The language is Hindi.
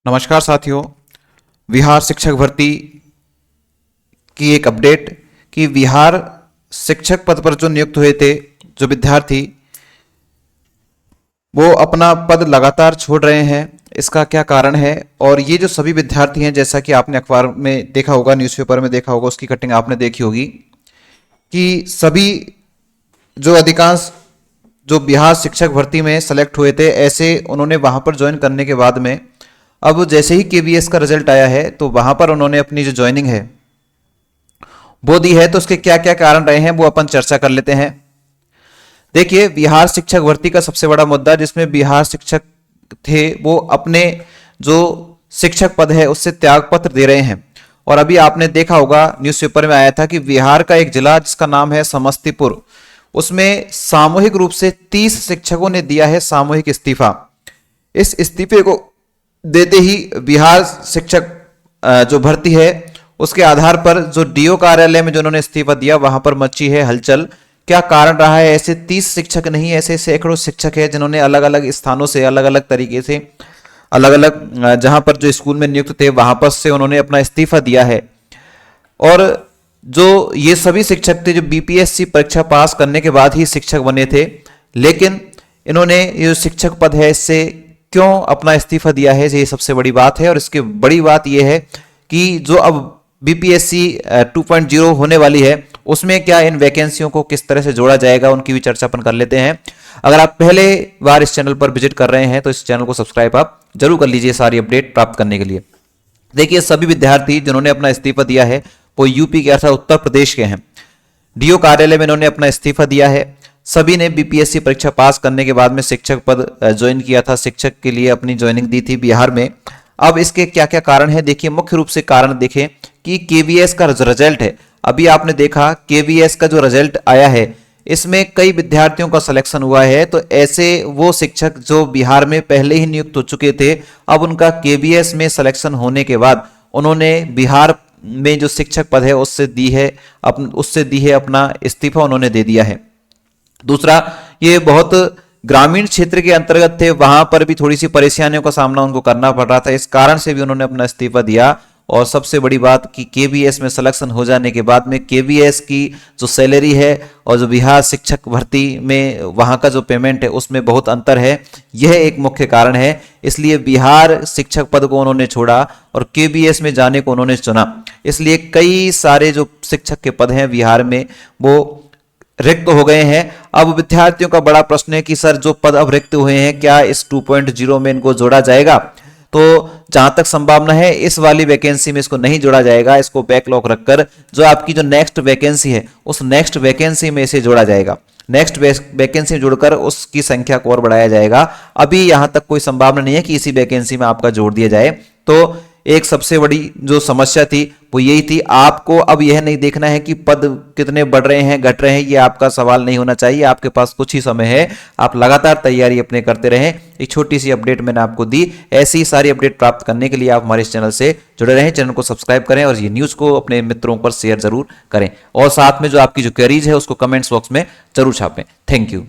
नमस्कार साथियों। बिहार शिक्षक भर्ती की एक अपडेट कि बिहार शिक्षक पद पर जो नियुक्त हुए थे जो विद्यार्थी वो अपना पद लगातार छोड़ रहे हैं। इसका क्या कारण है? और ये जो सभी विद्यार्थी हैं, जैसा कि आपने अखबार में देखा होगा, न्यूज़पेपर में देखा होगा, उसकी कटिंग आपने देखी होगी कि सभी जो अधिकांश जो बिहार शिक्षक भर्ती में सेलेक्ट हुए थे, ऐसे उन्होंने वहां पर ज्वाइन करने के बाद में अब जैसे ही केवीएस का रिजल्ट आया है तो वहां पर उन्होंने अपनी जो ज्वाइनिंग है वो दी है। तो उसके क्या क्या कारण रहे हैं वो अपन चर्चा कर लेते हैं। देखिए, बिहार शिक्षक भर्ती का सबसे बड़ा मुद्दा जिसमें बिहार शिक्षक थे वो अपने जो शिक्षक पद है उससे त्यागपत्र दे रहे हैं। और अभी आपने देखा होगा, न्यूज़पेपर में आया था कि बिहार का एक जिला जिसका नाम है समस्तीपुर, उसमें सामूहिक रूप से 30 शिक्षकों ने दिया है सामूहिक इस्तीफा। इस इस्तीफे को देते ही बिहार शिक्षक जो भर्ती है उसके आधार पर जो डीओ कार्यालय में जो उन्होंने इस्तीफा दिया वहां पर मची है हलचल। क्या कारण रहा है? ऐसे 30 शिक्षक नहीं, ऐसे सैकड़ों शिक्षक हैं जिन्होंने अलग अलग स्थानों से अलग अलग तरीके से अलग अलग जहां पर जो स्कूल में नियुक्त थे वहां पर से उन्होंने अपना इस्तीफा दिया है। और जो ये सभी शिक्षक थे जो बीपीएससी परीक्षा पास करने के बाद ही शिक्षक बने थे, लेकिन इन्होंने ये शिक्षक पद है इससे क्यों अपना इस्तीफा दिया है, ये सबसे बड़ी बात है। और इसकी बड़ी बात यह है कि जो अब बीपीएससी 2.0 होने वाली है उसमें क्या इन वैकेंसियों को किस तरह से जोड़ा जाएगा, उनकी भी चर्चा अपन कर लेते हैं। अगर आप पहले बार इस चैनल पर विजिट कर रहे हैं तो इस चैनल को सब्सक्राइब आप जरूर कर लीजिए सारी अपडेट प्राप्त करने के लिए। देखिए, सभी विद्यार्थी जिन्होंने अपना इस्तीफा दिया है वो यूपी के अर्थात उत्तर प्रदेश के हैं। डीओ कार्यालय में इन्होंने अपना इस्तीफा दिया है। सभी ने बीपीएससी परीक्षा पास करने के बाद में शिक्षक पद ज्वाइन किया था, शिक्षक के लिए अपनी ज्वाइनिंग दी थी बिहार में। अब इसके क्या क्या कारण है? देखिए, मुख्य रूप से कारण देखें कि केवीएस का जो रिजल्ट है, अभी आपने देखा केवीएस का जो रिजल्ट आया है इसमें कई विद्यार्थियों का सिलेक्शन हुआ है। तो ऐसे वो शिक्षक जो बिहार में पहले ही नियुक्त हो चुके थे, अब उनका केवीएस में सिलेक्शन होने के बाद उन्होंने बिहार में जो शिक्षक पद है उससे दी है अपना इस्तीफा उन्होंने दे दिया है। दूसरा, ये बहुत ग्रामीण क्षेत्र के अंतर्गत थे, वहां पर भी थोड़ी सी परेशानियों का सामना उनको करना पड़ रहा था, इस कारण से भी उन्होंने अपना इस्तीफा दिया। और सबसे बड़ी बात कि केवीएस में सिलेक्शन हो जाने के बाद में केवीएस की जो सैलरी है और जो बिहार शिक्षक भर्ती में वहां का जो पेमेंट है उसमें बहुत अंतर है, यह एक मुख्य कारण है। इसलिए बिहार शिक्षक पद को उन्होंने छोड़ा और केवीएस में जाने को उन्होंने चुना। इसलिए कई सारे जो शिक्षक के पद हैं बिहार में वो रिक्त हो गए हैं। अब विद्यार्थियों का बड़ा प्रश्न है कि सर जो पद अब रिक्त हुए हैं क्या इस 2.0 में इनको जोड़ा जाएगा? तो जहां तक संभावना है इस वाली वैकेंसी में इसको नहीं जोड़ा जाएगा, इसको बैकलॉग रखकर जो आपकी जो नेक्स्ट वैकेंसी है उस नेक्स्ट वैकेंसी में इसे जोड़ा जाएगा। नेक्स्ट वैकेंसी में जोड़कर उसकी संख्या को और बढ़ाया जाएगा। अभी यहां तक कोई संभावना नहीं है कि इसी वैकेंसी में आपका जोड़ दिया जाए। तो एक सबसे बड़ी जो समस्या थी वो यही थी। आपको अब यह नहीं देखना है कि पद कितने बढ़ रहे हैं घट रहे हैं, ये आपका सवाल नहीं होना चाहिए। आपके पास कुछ ही समय है, आप लगातार तैयारी अपने करते रहें। एक छोटी सी अपडेट मैंने आपको दी, ऐसी ही सारी अपडेट प्राप्त करने के लिए आप हमारे इस चैनल से जुड़े रहें। चैनल को सब्सक्राइब करें और ये न्यूज़ को अपने मित्रों पर शेयर जरूर करें। और साथ में जो आपकी जो क्वेरीज है उसको कमेंट्स बॉक्स में जरूर छापें। Thank you.